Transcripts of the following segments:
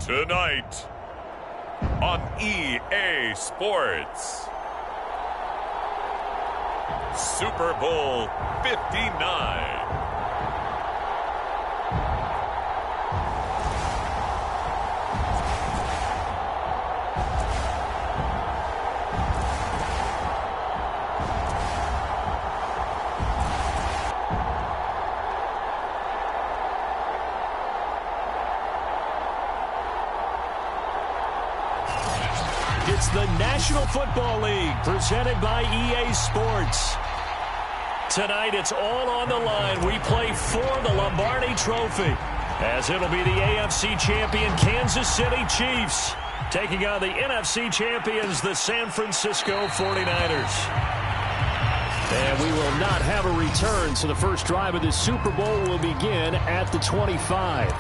Tonight on EA Sports, Super Bowl 59. It's the National Football League presented by EA Sports. Tonight it's all on the line. We play for the Lombardi Trophy, as it'll be the AFC champion Kansas City Chiefs taking on the NFC champions, the San Francisco 49ers. And we will not have a return, so the first drive of this Super Bowl will begin at the 25.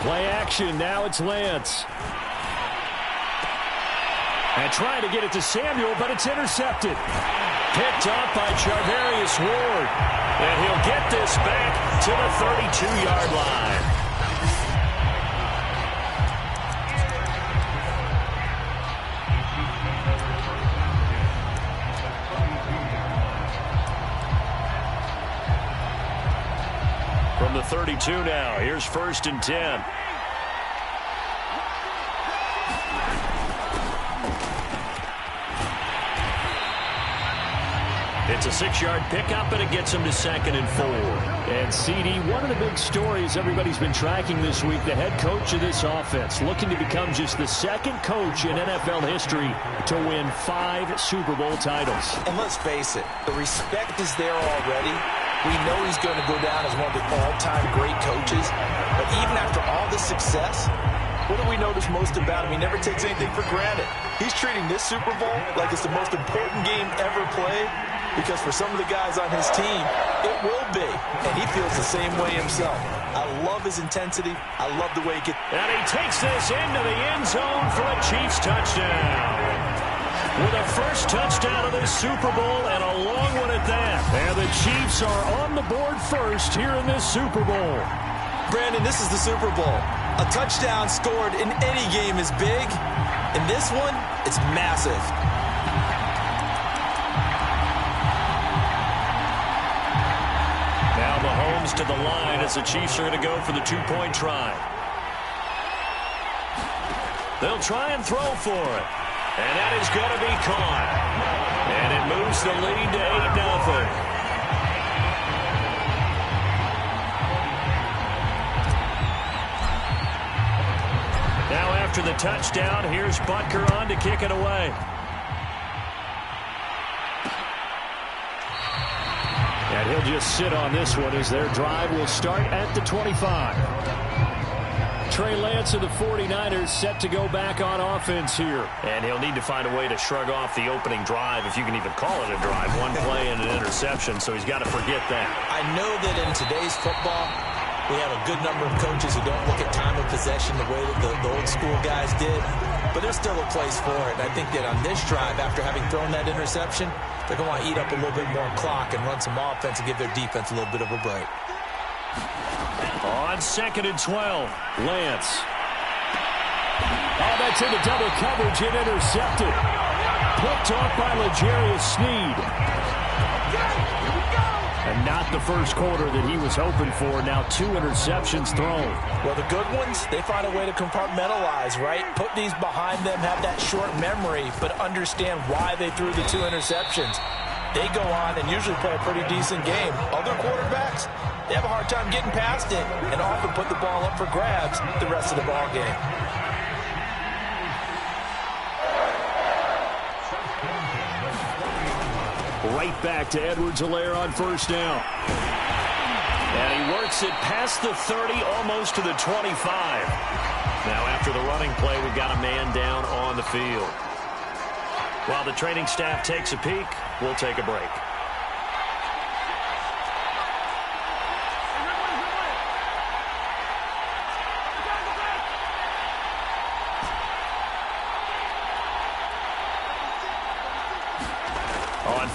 Play action, now it's Lance. And trying to get it to Samuel, but it's intercepted. Picked up by Charvarius Ward. And he'll get this back to the 32-yard line. From the 32 now, here's 1st and 10. It's a 6-yard pickup, and it gets him to 2nd and 4. And, CD, one of the big stories everybody's been tracking this week, the head coach of this offense, looking to become just the second coach in NFL history to win 5 Super Bowl titles. And let's face it, the respect is there already. We know he's going to go down as one of the all-time great coaches. But even after all this success, what do we notice most about him? He never takes anything for granted. He's treating this Super Bowl like it's the most important game ever played, because for some of the guys on his team, it will be. And he feels the same way himself. I love his intensity. I love the way he gets. And he takes this into the end zone for a Chiefs touchdown. With a first touchdown of this Super Bowl, and a long one at that. And the Chiefs are on the board first here in this Super Bowl. Brandon, this is the Super Bowl. A touchdown scored in any game is big. In this one, it's massive. Now Mahomes to the line as the Chiefs are going to go for the 2-point try. They'll try and throw for it. And that is going to be caught. And it moves the lead to 8-0. Now after the touchdown, here's Butker on to kick it away. And he'll just sit on this one as their drive will start at the 25. Trey Lance of the 49ers set to go back on offense here. And he'll need to find a way to shrug off the opening drive, if you can even call it a drive. One play and an interception, so he's got to forget that. I know that in today's football, we have a good number of coaches who don't look at time of possession the way that the old school guys did. But there's still a place for it. And I think that on this drive, after having thrown that interception, they're going to want to eat up a little bit more clock and run some offense and give their defense a little bit of a break. On 2nd and 12, Lance. Oh, that's into double coverage and intercepted. Picked off by L'Jarius Sneed. And not the first quarter that he was hoping for. Now 2 interceptions thrown. Well, the good ones, they find a way to compartmentalize, right? Put these behind them, have that short memory, but understand why they threw the 2 interceptions. They go on and usually play a pretty decent game. Other quarterbacks, they have a hard time getting past it and often put the ball up for grabs the rest of the ball game. Right back to Edwards-Helaire on first down. And he works it past the 30, almost to the 25. Now after the running play, we've got a man down on the field. While the training staff takes a peek, we'll take a break.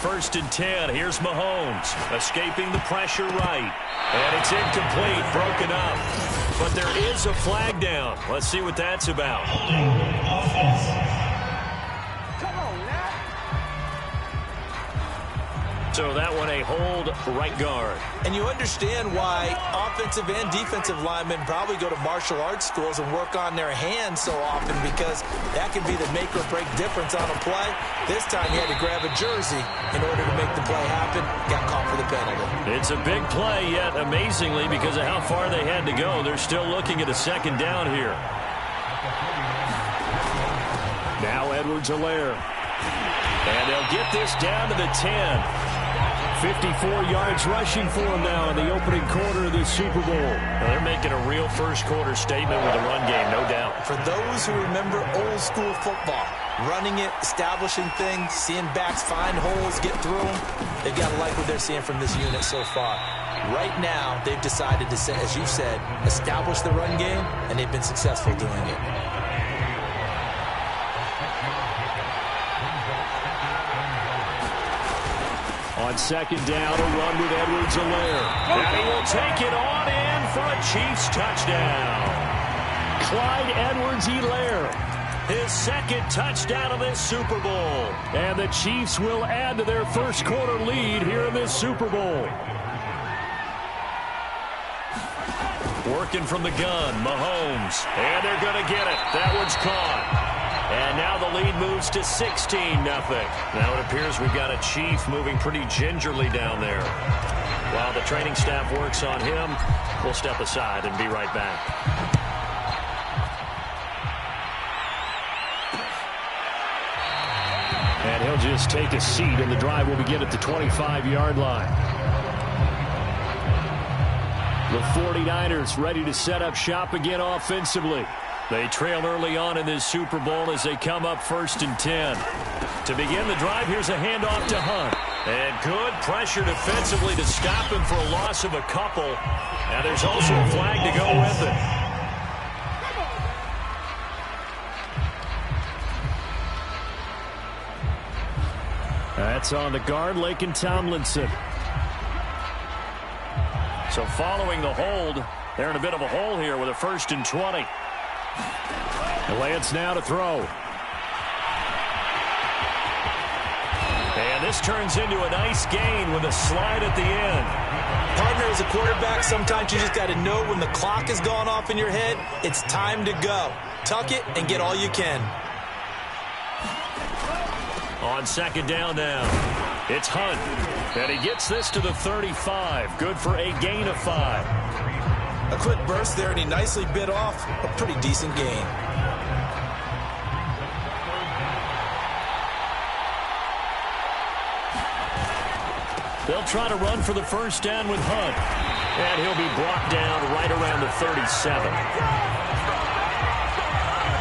1st and 10. Here's Mahomes escaping the pressure right. And it's incomplete, broken up. But there is a flag down. Let's see what that's about. So that one a hold right guard. And you understand why offensive and defensive linemen probably go to martial arts schools and work on their hands so often, because that can be the make or break difference on a play. This time he had to grab a jersey in order to make the play happen. Got caught for the penalty. It's a big play, yet amazingly, because of how far they had to go, they're still looking at a 2nd down here. Now Edwards-Helaire. And they'll get this down to the 10. 54 yards rushing for him now in the opening quarter of this Super Bowl. Well, they're making a real first-quarter statement with a run game, no doubt. For those who remember old-school football, running it, establishing things, seeing backs find holes, get through them, they've got to like what they're seeing from this unit so far. Right now, they've decided to, as you said, establish the run game, and they've been successful doing it. On 2nd down, a run with Edwards-Helaire. And he will take it on in for a Chiefs touchdown. Clyde Edwards-Helaire, his 2nd touchdown of this Super Bowl. And the Chiefs will add to their first-quarter lead here in this Super Bowl. Working from the gun, Mahomes. And they're going to get it. That one's caught. And now the lead moves to 16-0. Now it appears we've got a Chief moving pretty gingerly down there. While the training staff works on him, we'll step aside and be right back. And he'll just take a seat, and the drive will begin at the 25-yard line. The 49ers ready to set up shop again offensively. They trail early on in this Super Bowl as they come up 1st and 10. To begin the drive, here's a handoff to Hunt. And good pressure defensively to stop him for a loss of a couple. And there's also a flag to go with it. That's on the guard, Laken Tomlinson. So following the hold, they're in a bit of a hole here with a 1st and 20. Lance now to throw. And this turns into a nice gain with a slide at the end. Partner, as a quarterback, sometimes you just got to know when the clock has gone off in your head, it's time to go. Tuck it and get all you can. On 2nd down now, it's Hunt. And he gets this to the 35. Good for a gain of 5. A quick burst there, and he nicely bit off a pretty decent gain. They'll try to run for the 1st down with Hunt. And he'll be brought down right around the 37.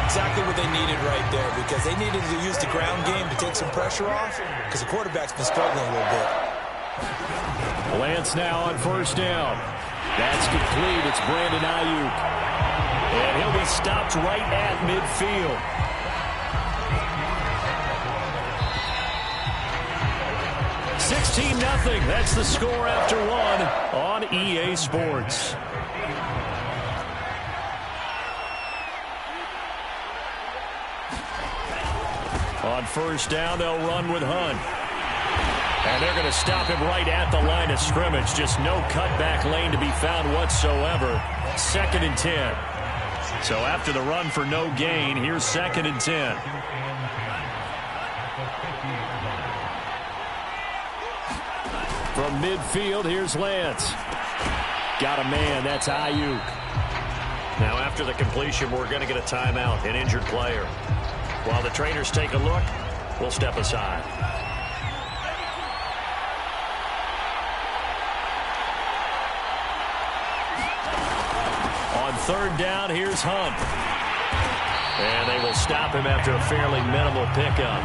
Exactly what they needed right there, because they needed to use the ground game to take some pressure off, because the quarterback's been struggling a little bit. Lance now on 1st down. That's complete. It's Brandon Ayuk. And he'll be stopped right at midfield. $16-0. That's the score after one on EA Sports. On 1st down, they'll run with Hunt. And they're going to stop him right at the line of scrimmage. Just no cutback lane to be found whatsoever. 2nd and 10. So after the run for no gain, here's 2nd and 10. From midfield, here's Lance. Got a man, that's Ayuk. Now after the completion, we're going to get a timeout, an injured player. While the trainers take a look, we'll step aside. On 3rd down, here's Hunt. And they will stop him after a fairly minimal pickup.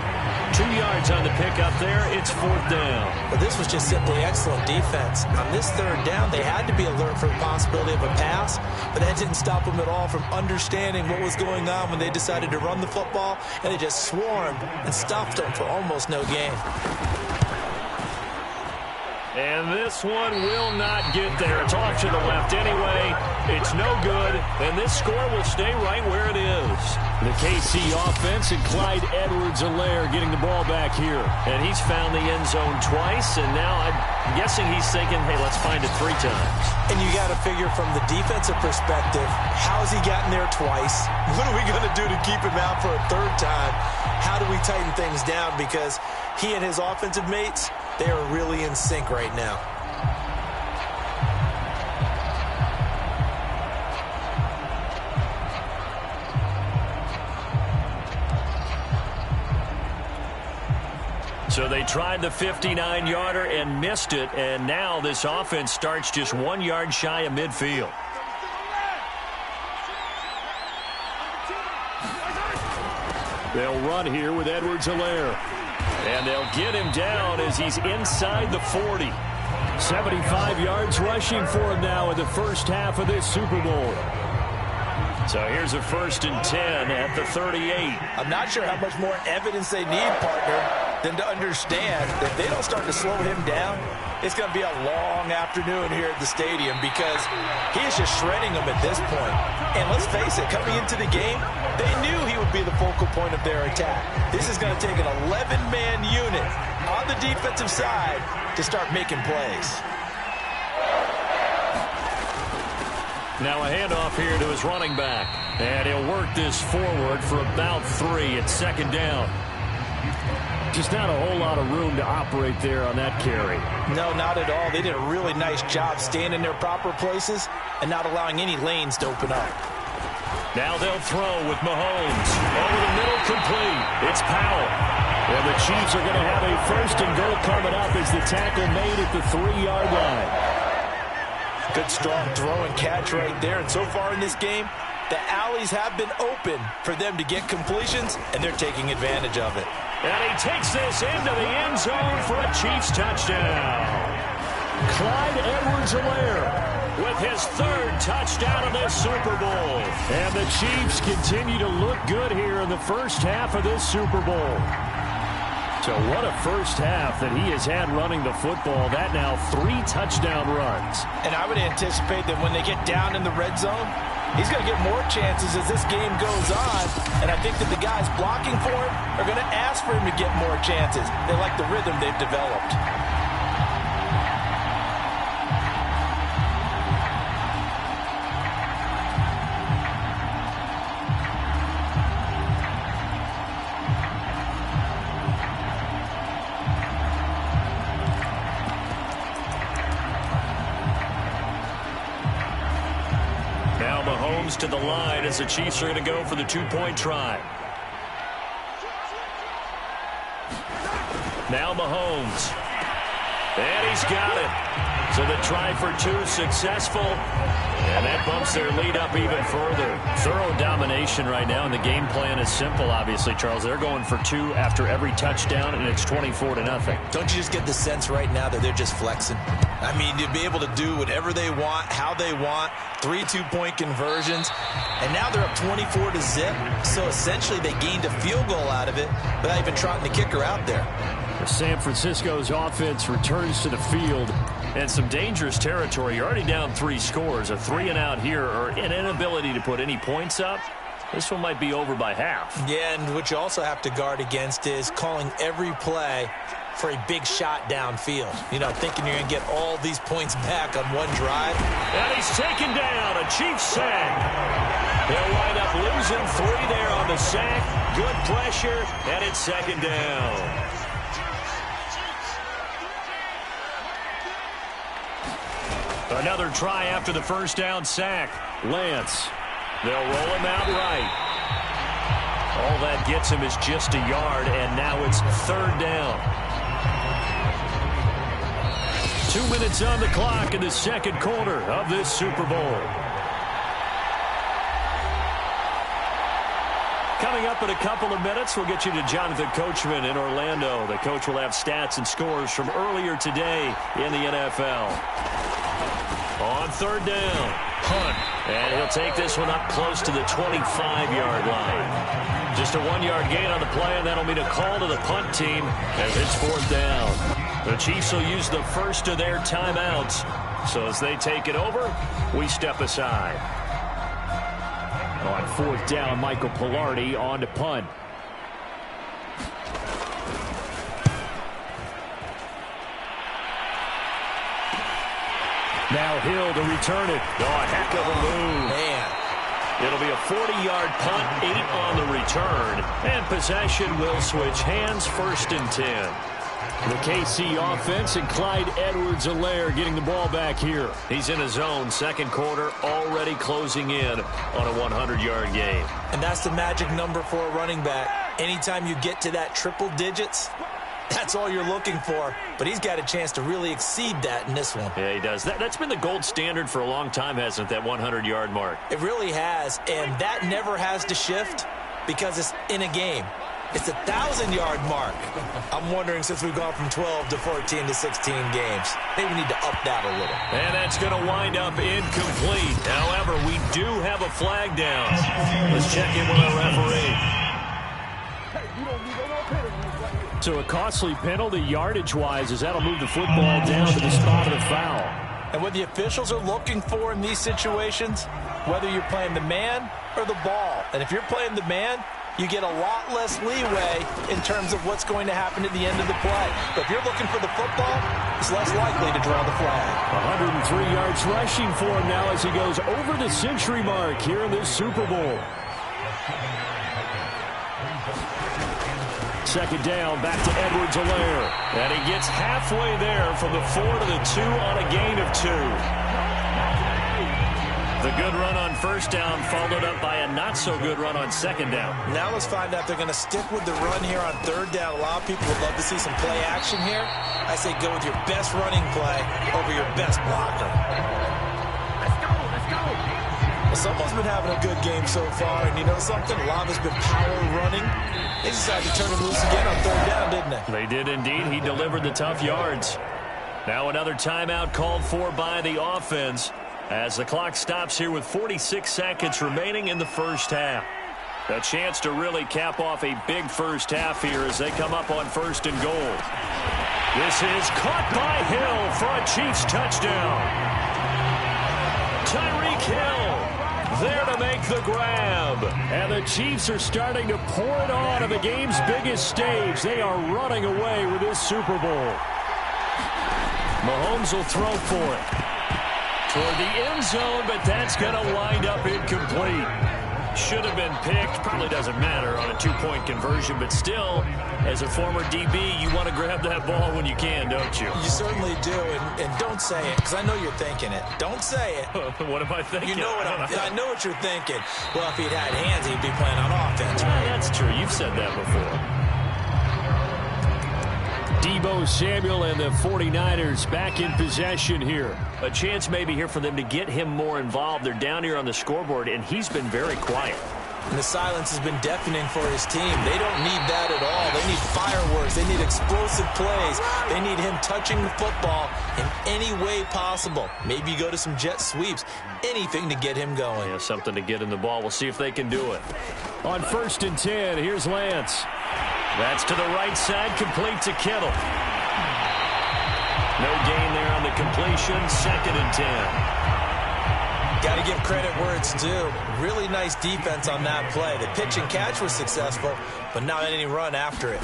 2 yards on the pickup there. It's 4th down. Well, this was just simply excellent defense. On this 3rd down, they had to be alert for the possibility of a pass, but that didn't stop them at all from understanding what was going on when they decided to run the football, and they just swarmed and stuffed them for almost no gain. And this one will not get there. It's off to the left anyway. It's no good, and this score will stay right where it is. The KC offense and Clyde Edwards-Helaire getting the ball back here. And he's found the end zone twice, and now I'm guessing he's thinking, hey, let's find it 3 times. And you got to figure from the defensive perspective, how's he gotten there twice? What are we going to do to keep him out for a 3rd time? How do we tighten things down? Because he and his offensive mates, they are really in sync right now. So they tried the 59-yarder and missed it, and now this offense starts just 1 yard shy of midfield. They'll run here with Edwards-Helaire. And they'll get him down as he's inside the 40. 75 yards rushing for him now in the first half of this Super Bowl. So here's a 1st and 10 at the 38. I'm not sure how much more evidence they need, partner, than to understand that if they don't start to slow him down, it's going to be a long afternoon here at the stadium because he is just shredding them at this point. And let's face it, coming into the game, they knew he would be the focal point of their attack. This is going to take an 11-man unit on the defensive side to start making plays. Now a handoff here to his running back. And he'll work this forward for about 3. It's 2nd down. Just not a whole lot of room to operate there on that carry. No, not at all. They did a really nice job staying in their proper places and not allowing any lanes to open up. Now they'll throw with Mahomes. Over the middle, complete. It's Powell. And the Chiefs are going to have a 1st and goal coming up as the tackle made at the 3-yard line. Good, strong throw and catch right there. And so far in this game, the alleys have been open for them to get completions, and they're taking advantage of it. And he takes this into the end zone for a Chiefs touchdown. Clyde Edwards-Helaire with his 3rd touchdown of this Super Bowl. And the Chiefs continue to look good here in the first half of this Super Bowl. So what a first half that he has had running the football. That now 3 touchdown runs. And I would anticipate that when they get down in the red zone, he's going to get more chances as this game goes on. And I think that the guys blocking for him are going to ask for him to get more chances. They like the rhythm they've developed. To the line as the Chiefs are going to go for the 2-point try. Now Mahomes. And he's got it. So the try for 2 successful. And that bumps their lead up even further. Thorough domination right now, and the game plan is simple, obviously, Charles. They're going for 2 after every touchdown, and it's 24-0. Don't you just get the sense right now that they're just flexing? I mean, to be able to do whatever they want, how they want, 3 2-point conversions, and now they're up 24-0. So essentially they gained a field goal out of it without even trotting the kicker out there. San Francisco's offense returns to the field, and some dangerous territory. You're already down 3 scores. A 3-and-out here, or an inability to put any points up. This one might be over by half. Yeah, and what you also have to guard against is calling every play for a big shot downfield. You know, thinking you're going to get all these points back on one drive. And he's taken down. A Chiefs sack. They'll wind up losing 3 there on the sack. Good pressure, and it's 2nd down. Another try after the 1st down sack. Lance. They'll roll him out right. All that gets him is just a yard, and now it's 3rd down. 2 minutes on the clock in the 2nd quarter of this Super Bowl. Coming up in a couple of minutes, we'll get you to Jonathan Coachman in Orlando. The coach will have stats and scores from earlier today in the NFL. On 3rd down, Hunt. And he'll take this one up close to the 25-yard line. Just a 1-yard gain on the play, and that'll mean a call to the punt team as it's 4th down. The Chiefs will use the first of their timeouts. So as they take it over, we step aside. On fourth down, Michael Pilardi on to punt. Now Hill to return it. Oh, heck of a move. Man. It'll be a 40-yard punt, 8 on the return. And possession will switch hands, 1st and 10. The KC offense and Clyde Edwards-Helaire getting the ball back here. He's in his zone, second quarter, already closing in on a 100-yard game. And that's the magic number for a running back. Anytime you get to that triple digits, that's all you're looking for. But he's got a chance to really exceed that in this one. Yeah, he does. That's been the gold standard for a long time, hasn't it, that 100-yard mark? It really has, and that never has to shift because it's in a game. It's a 1,000-yard mark. I'm wondering, since we've gone from 12 to 14 to 16 games, maybe we need to up that a little. And that's going to wind up incomplete. However, we do have a flag down. Let's check in with our referee. So a costly penalty yardage-wise, as that'll move the football down to the spot of the foul. And what the officials are looking for in these situations, whether you're playing the man or the ball, and if you're playing the man, you get a lot less leeway in terms of what's going to happen at the end of the play. But if you're looking for the football, it's less likely to draw the flag. 103 yards rushing for him now as he goes over the century mark here in this Super Bowl. Second down, back to Edwards-Helaire. And he gets halfway there from the 4 to the 2 on a gain of 2. The good run on first down followed up by a not-so-good run on second down. Now let's find out if they're going to stick with the run here on third down. A lot of people would love to see some play action here. I say go with your best running play over your best blocker. Let's go, let's go. Well, someone's been having a good game so far, and you know something? A lot of it's been power running. They decided to turn him loose again on third down, didn't they? They did indeed. He delivered the tough yards. Now another timeout called for by the offense, as the clock stops here with 46 seconds remaining in the first half. A chance to really cap off a big first half here as they come up on 1st and goal. This is caught by Hill for a Chiefs touchdown. Tyreek Hill there to make the grab. And the Chiefs are starting to pour it on the game's biggest stage. They are running away with this Super Bowl. Mahomes will throw for it toward the end zone, but that's going to wind up incomplete. Should have been picked. Probably doesn't matter on a 2-point conversion, but still, as a former DB, you want to grab that ball when you can, don't you? You certainly do, and don't say it, because I know you're thinking it. Don't say it. What am I thinking? You know what I know what you're thinking. Well, if he'd had hands, he'd be playing on offense. Right? That's true. You've said that before. Deebo Samuel and the 49ers back in possession here. A chance maybe here for them to get him more involved. They're down here on the scoreboard, and he's been very quiet. And the silence has been deafening for his team. They don't need that at all. They need fireworks. They need explosive plays. They need him touching the football in any way possible. Maybe you go to some jet sweeps. Anything to get him going. Yeah, something to get in the ball. We'll see if they can do it. On 1st and 10, here's Lance. That's to the right side, complete to Kittle. No gain there on the completion, 2nd and 10. Got to give credit where it's due. Really nice defense on that play. The pitch and catch was successful, but not any run after it.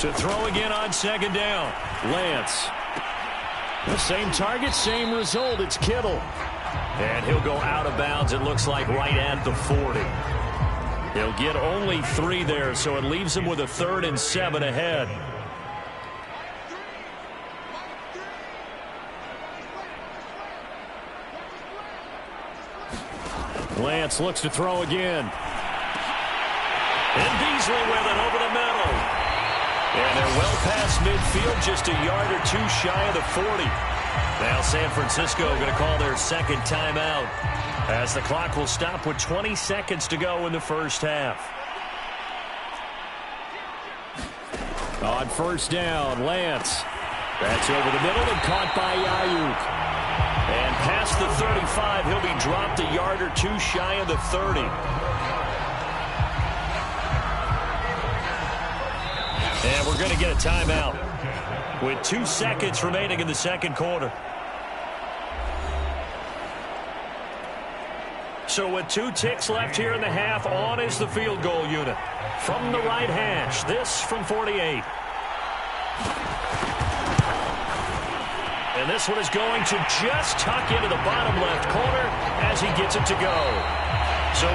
To throw again on 2nd down, Lance. The same target, same result. It's Kittle. And he'll go out of bounds, it looks like, right at the 40. He'll get only 3 there, so it leaves him with a 3rd and 7 ahead. Lance looks to throw again. And Beasley with it over the middle. And they're well past midfield, just a yard or 2 shy of the 40. Now San Francisco going to call their second timeout, as the clock will stop with 20 seconds to go in the first half. On 1st down, Lance. That's over the middle and caught by Ayuk. And past the 35, he'll be dropped a yard or 2 shy of the 30. And we're going to get a timeout. with 2 seconds remaining in the second quarter. So with 2 ticks left here in the half, on is the field goal unit. From the right hash, this from 48. And this one is going to just tuck into the bottom left corner as he gets it to go. So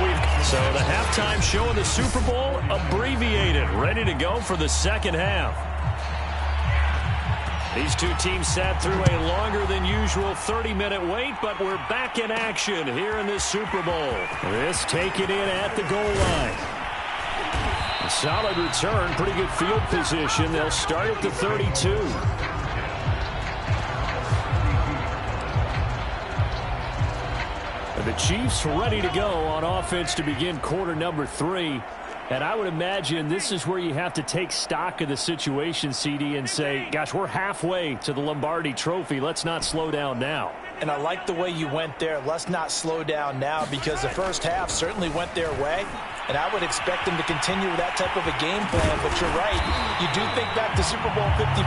the halftime show in the Super Bowl abbreviated, ready to go for the second half. These two teams sat through a longer than usual 30-minute wait, but we're back in action here in this Super Bowl. This taken in at the goal line. A solid return, pretty good field position. They'll start at the 32. And the Chiefs ready to go on offense to begin quarter number 3. And I would imagine this is where you have to take stock of the situation, CD, and say, gosh, we're halfway to the Lombardi Trophy. Let's not slow down now. And I like the way you went there. Let's not slow down now, because the first half certainly went their way. And I would expect them to continue with that type of a game plan. But you're right. You do think back to Super Bowl 54.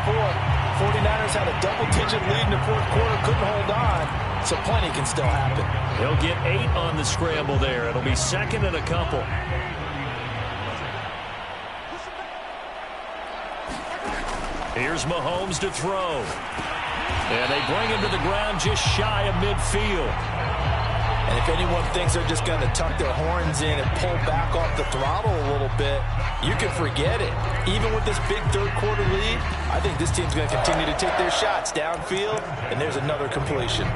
49ers had a double-digit lead in the fourth quarter, couldn't hold on. So plenty can still happen. They'll get 8 on the scramble there. It'll be second and a couple. Here's Mahomes to throw. And they bring him to the ground just shy of midfield. And if anyone thinks they're just going to tuck their horns in and pull back off the throttle a little bit, you can forget it. Even with this big third-quarter lead, I think this team's going to continue to take their shots downfield, and there's another completion.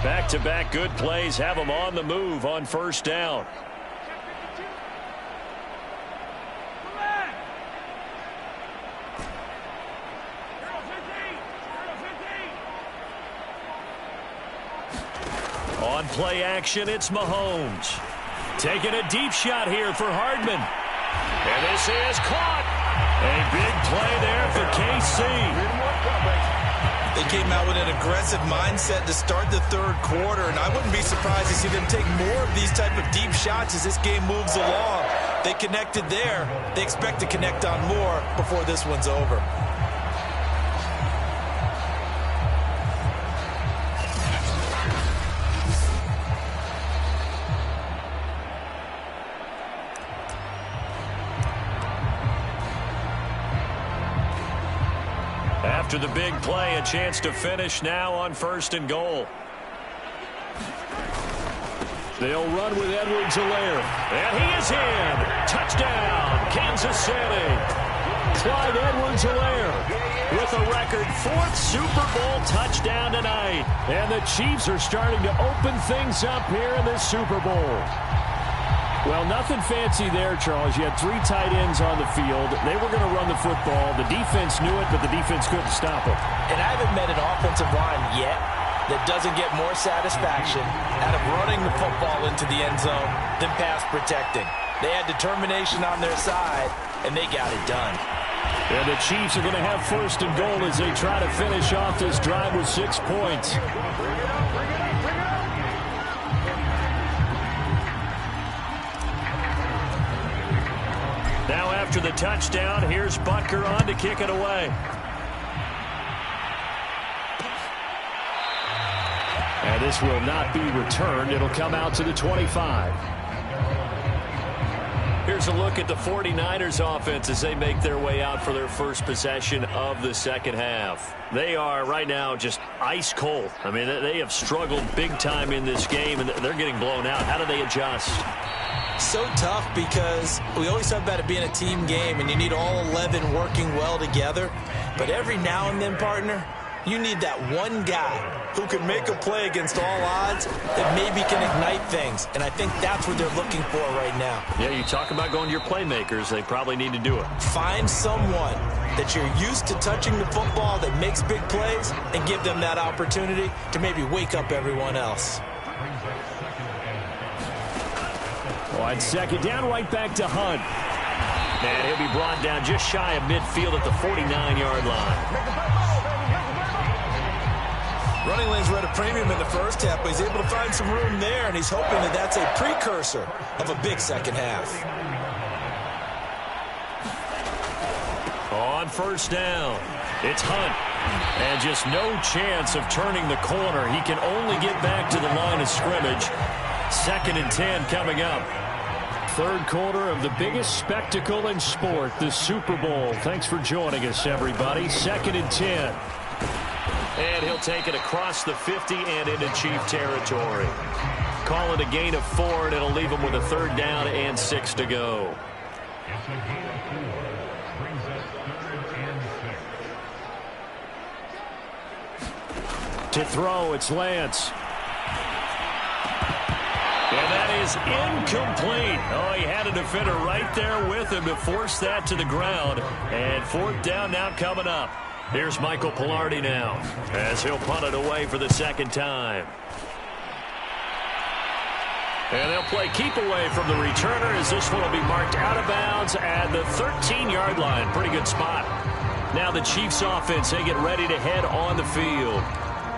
Back-to-back good plays have them on the move on first down. On play action, it's Mahomes. Taking a deep shot here for Hardman. And this is caught. A big play there for KC. They came out with an aggressive mindset to start the third quarter, and I wouldn't be surprised to see them take more of these type of deep shots as this game moves along. They connected there. They expect to connect on more before this one's over. After the big play, a chance to finish now on first and goal. They'll run with Edwards-Helaire. And he is in. Touchdown, Kansas City. Clyde Edwards-Helaire with a record 4th Super Bowl touchdown tonight. And the Chiefs are starting to open things up here in this Super Bowl. Well, nothing fancy there, Charles. You had 3 tight ends on the field. They were going to run the football. The defense knew it, but the defense couldn't stop it. And I haven't met an offensive line yet that doesn't get more satisfaction out of running the football into the end zone than pass protecting. They had determination on their side, and they got it done. And the Chiefs are going to have first and goal as they try to finish off this drive with 6 points. Now after the touchdown, here's Butker on to kick it away. And this will not be returned. It'll come out to the 25. Here's a look at the 49ers offense as they make their way out for their first possession of the second half. They are right now just ice cold. I mean, they have struggled big time in this game, and they're getting blown out. How do they adjust? So tough, because we always talk about it being a team game and you need all 11 working well together. But every now and then, partner, you need that one guy who can make a play against all odds that maybe can ignite things. And I think that's what they're looking for right now. Yeah, you talk about going to your playmakers. They probably need to do it. Find someone that you're used to touching the football that makes big plays and give them that opportunity to maybe wake up everyone else. On second down, right back to Hunt. And he'll be brought down just shy of midfield at the 49-yard line. Running lanes were at a premium in the first half, but he's able to find some room there, and he's hoping that that's a precursor of a big second half. On first down, it's Hunt. And just no chance of turning the corner. He can only get back to the line of scrimmage. 2nd and 10 coming up. Third quarter of the biggest spectacle in sport, the Super Bowl. Thanks for joining us, everybody. 2nd and 10. And he'll take it across the 50 and into Chief territory. Call it a gain of 4, and it'll leave him with a 3rd down and 6 to go. To throw, it's Lance. And that is incomplete. Oh, he had a defender right there with him to force that to the ground. And 4th down now coming up. Here's Michael Pilardi now as he'll punt it away for the 2nd time. And they'll play keep away from the returner as this one will be marked out of bounds at the 13-yard line. Pretty good spot. Now the Chiefs offense, they get ready to head on the field.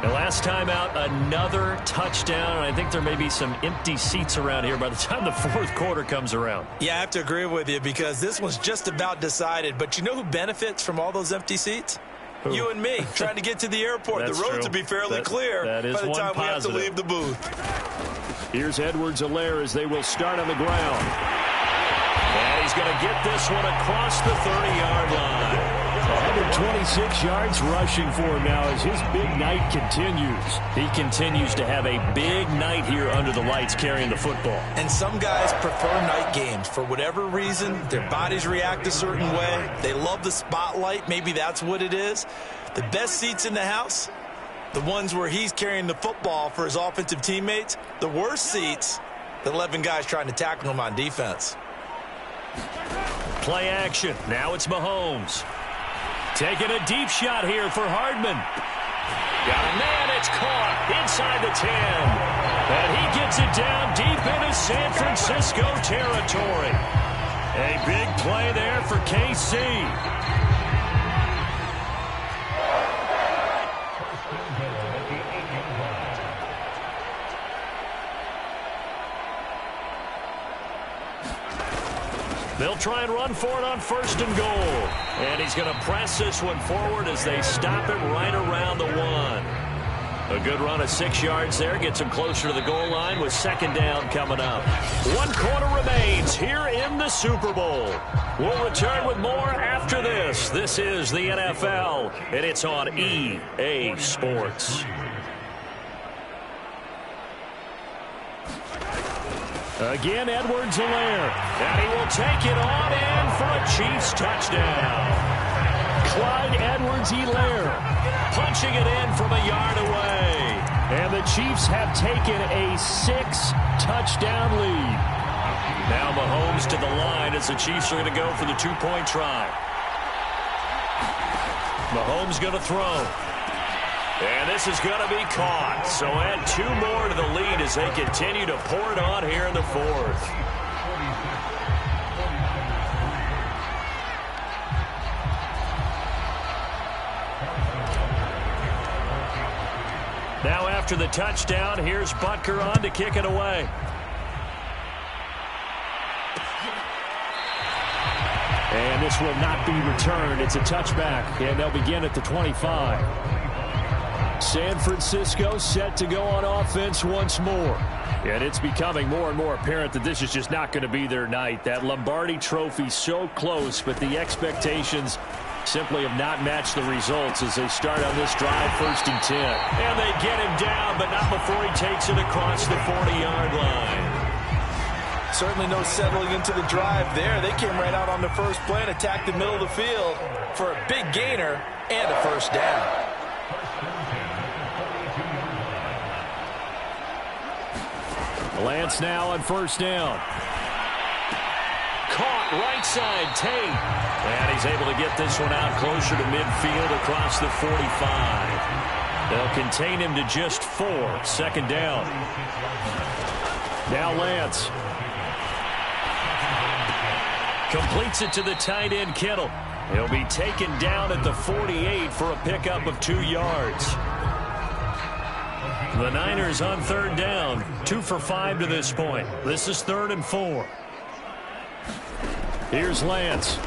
And last time out, another touchdown. And I think there may be some empty seats around here by the time the 4th quarter comes around. Yeah, I have to agree with you because this one's just about decided. But you know who benefits from all those empty seats? Who? You and me, trying to get to the airport. The roads will be fairly clear by the time we have to leave the booth. Here's Edwards-Helaire as they will start on the ground. And he's going to get this one across the 30-yard line. 126 yards rushing for him now as his big night continues. He continues to have a big night here under the lights carrying the football. And some guys prefer night games. For whatever reason, their bodies react a certain way. They love the spotlight. Maybe that's what it is. The best seats in the house, the ones where he's carrying the football for his offensive teammates. The worst seats, the 11 guys trying to tackle him on defense. Play action. Now it's Mahomes. Taking a deep shot here for Hardman. Got a man, it's caught inside the 10. And he gets it down deep into San Francisco territory. A big play there for KC. They'll try and run for it on 1st and goal. And he's going to press this one forward as they stop it right around the 1. A good run of 6 yards there. Gets him closer to the goal line with 2nd down coming up. 1 quarter remains here in the Super Bowl. We'll return with more after this. This is the NFL, and it's on EA Sports. Again, Edwards-Helaire. And he will take it on in for a Chiefs touchdown. Clyde Edwards-Helaire punching it in from a yard away. And the Chiefs have taken a 6-touchdown lead. Now Mahomes to the line as the Chiefs are going to go for the 2-point try. Mahomes going to throw. And this is going to be caught. So add 2 more to the lead as they continue to pour it on here in the 4th. Now after the touchdown, here's Butker on to kick it away. And this will not be returned. It's a touchback, and they'll begin at the 25. San Francisco set to go on offense once more. And it's becoming more and more apparent that this is just not going to be their night. That Lombardi trophy so close, but the expectations simply have not matched the results as they start on this drive, 1st and 10. And they get him down, but not before he takes it across the 40-yard line. Certainly no settling into the drive there. They came right out on the first play and attacked the middle of the field for a big gainer and a 1st down. Lance now on 1st down. Caught right side, Tate. And he's able to get this one out closer to midfield across the 45. They'll contain him to just 4. 2nd down. Now Lance. Completes it to the tight end, Kittle. He'll be taken down at the 48 for a pickup of 2 yards. The Niners on third down, 2 for 5 to this point. This is 3rd and 4. Here's Lance.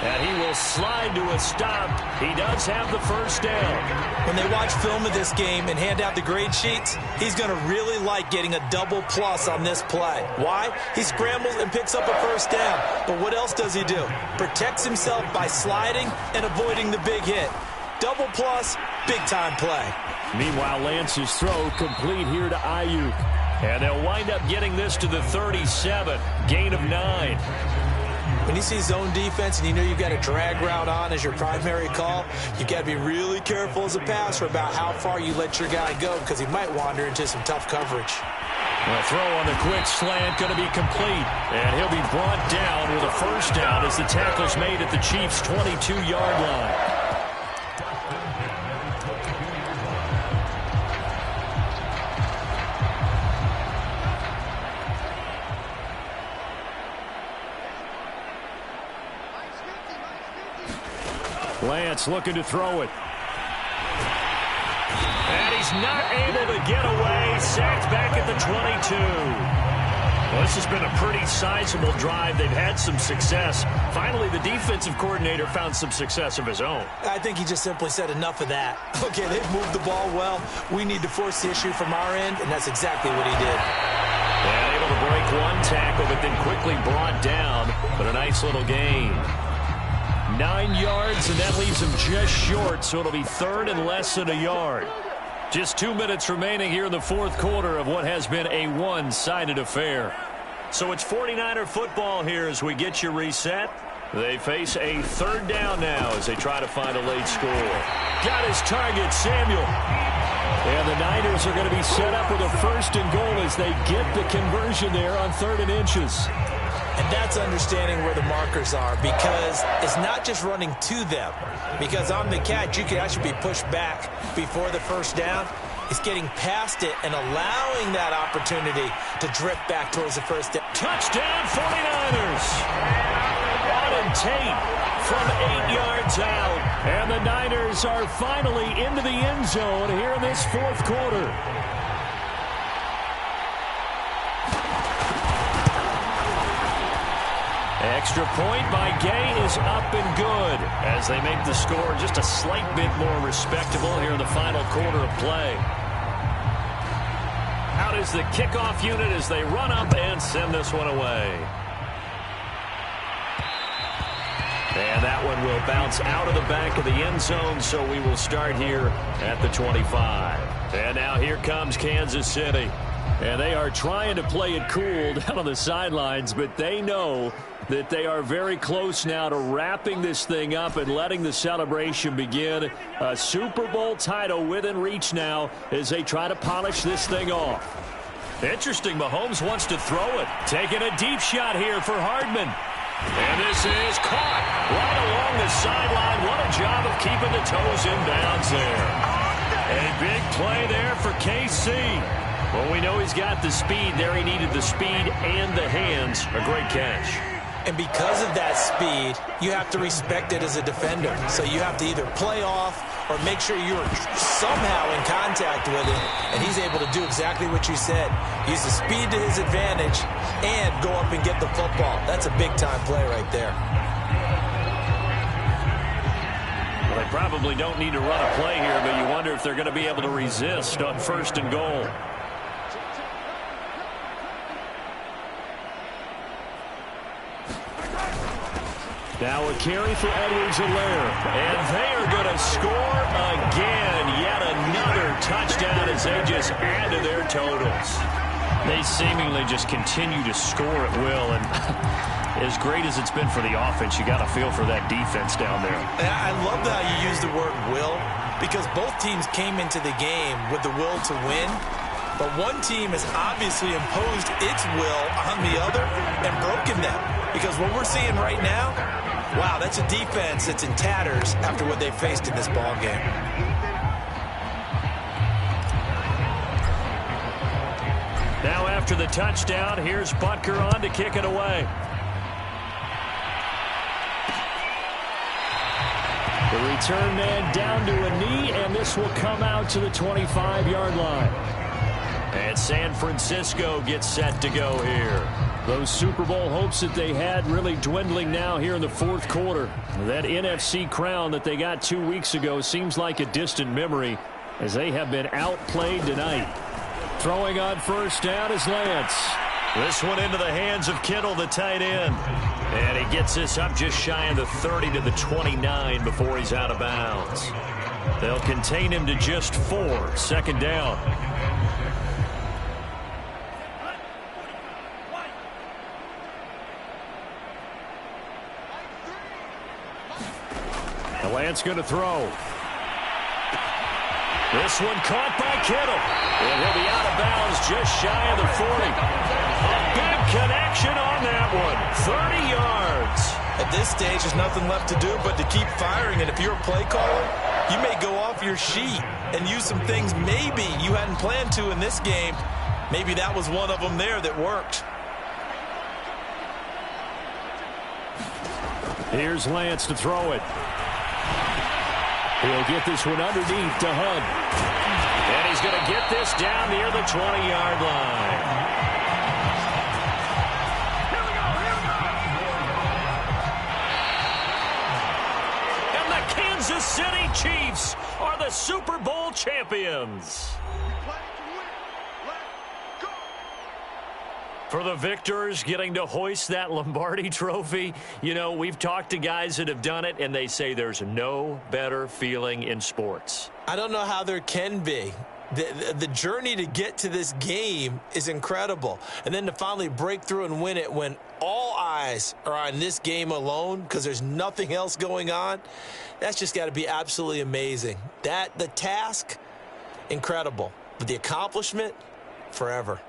And he will slide to a stop. He does have the first down. When they watch film of this game and hand out the grade sheets, he's going to really like getting a double plus on this play. Why? He scrambles and picks up a first down. But what else does he do? Protects himself by sliding and avoiding the big hit. Double plus, big-time play. Meanwhile, Lance's throw complete here to Ayuk. And they'll wind up getting this to the 37, gain of 9. When you see zone defense and you know you've got a drag route on as your primary call, you've got to be really careful as a passer about how far you let your guy go because he might wander into some tough coverage. The throw on the quick slant going to be complete. And he'll be brought down with a first down as the tackle's made at the Chiefs' 22-yard line. Lance looking to throw it. And he's not able to get away. Sacked back at the 22. Well, this has been a pretty sizable drive. They've had some success. Finally, the defensive coordinator found some success of his own. I think he just simply said enough of that. Okay, they've moved the ball well. We need to force the issue from our end, and that's exactly what he did. And able to break one tackle, but then quickly brought down. But a nice little gain. 9 yards, and that leaves him just short, so it'll be 3rd and less than a yard. Just 2 minutes remaining here in the 4th quarter of what has been a one-sided affair. So it's 49er football here as we get you reset. They face a 3rd down now as they try to find a late score. Got his target, Samuel. And the Niners are going to be set up with a 1st and goal as they get the conversion there on 3rd and inches. And that's understanding where the markers are because it's not just running to them. Because on the catch, you can actually be pushed back before the first down. It's getting past it and allowing that opportunity to drift back towards the first down. Touchdown 49ers. Auden Tate from 8 yards out. And the Niners are finally into the end zone here in this 4th quarter. Extra point by Gay is up and good as they make the score just a slight bit more respectable here in the final quarter of play. Out is the kickoff unit as they run up and send this one away. And that one will bounce out of the back of the end zone, so we will start here at the 25. And now here comes Kansas City. And they are trying to play it cool down on the sidelines, but they know that they are very close now to wrapping this thing up and letting the celebration begin. A Super Bowl title within reach now as they try to polish this thing off. Interesting, Mahomes wants to throw it. Taking a deep shot here for Hardman. And this is caught right along the sideline. What a job of keeping the toes in bounds there. A big play there for KC. Well, we know he's got the speed there. He needed the speed and the hands. A great catch. And because of that speed, you have to respect it as a defender. So you have to either play off or make sure you're somehow in contact with it. And he's able to do exactly what you said. Use the speed to his advantage and go up and get the football. That's a big-time play right there. Well, they probably don't need to run a play here, but you wonder if they're going to be able to resist on 1st and goal. Now a carry for Edwards-Helaire. And they are going to score again. Yet another touchdown as they just add to their totals. They seemingly just continue to score at will. And as great as it's been for the offense, you got to feel for that defense down there. I love how you use the word will because both teams came into the game with the will to win. But one team has obviously imposed its will on the other and broken them. Because what we're seeing right now, wow, that's a defense that's in tatters after what they faced in this ball game. Now after the touchdown, here's Butker on to kick it away. The return man down to a knee, and this will come out to the 25-yard line. And San Francisco gets set to go here. Those Super Bowl hopes that they had really dwindling now here in the fourth quarter. That NFC crown that they got 2 weeks ago seems like a distant memory as they have been outplayed tonight. Throwing on first down is Lance. This one into the hands of Kittle, the tight end. And he gets this up just shy of the 30 to the 29 before he's out of bounds. They'll contain him to just 4. Second down. The Lance going to throw. This one caught by Kittle. And he'll be out of bounds just shy of the 40. A big connection on that one. 30 yards. At this stage, there's nothing left to do but to keep firing. And if you're a play caller, you may go off your sheet and use some things maybe you hadn't planned to in this game. Maybe that was one of them there that worked. Here's Lance to throw it. He'll get this one underneath to Hunt. And he's going to get this down near the 20-yard line. Here we go, here we go. And the Kansas City Chiefs are the Super Bowl champions. For the victors getting to hoist that Lombardi trophy, you know, we've talked to guys that have done it, and they say there's no better feeling in sports. I don't know how there can be. The journey to get to this game is incredible. And then to finally break through and win it when all eyes are on this game alone because there's nothing else going on, that's just got to be absolutely amazing. The task, incredible. But the accomplishment, forever.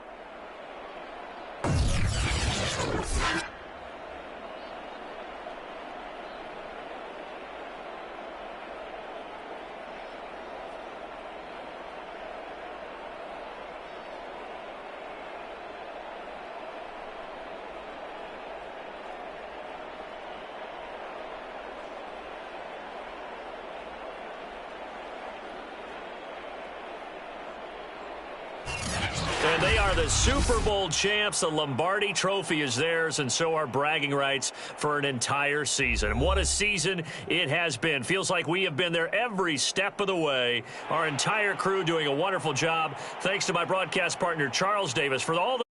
And they are the Super Bowl champs. The Lombardi trophy is theirs, and so are bragging rights for an entire season. And what a season it has been. Feels like we have been there every step of the way. Our entire crew doing a wonderful job. Thanks to my broadcast partner, Charles Davis, for all the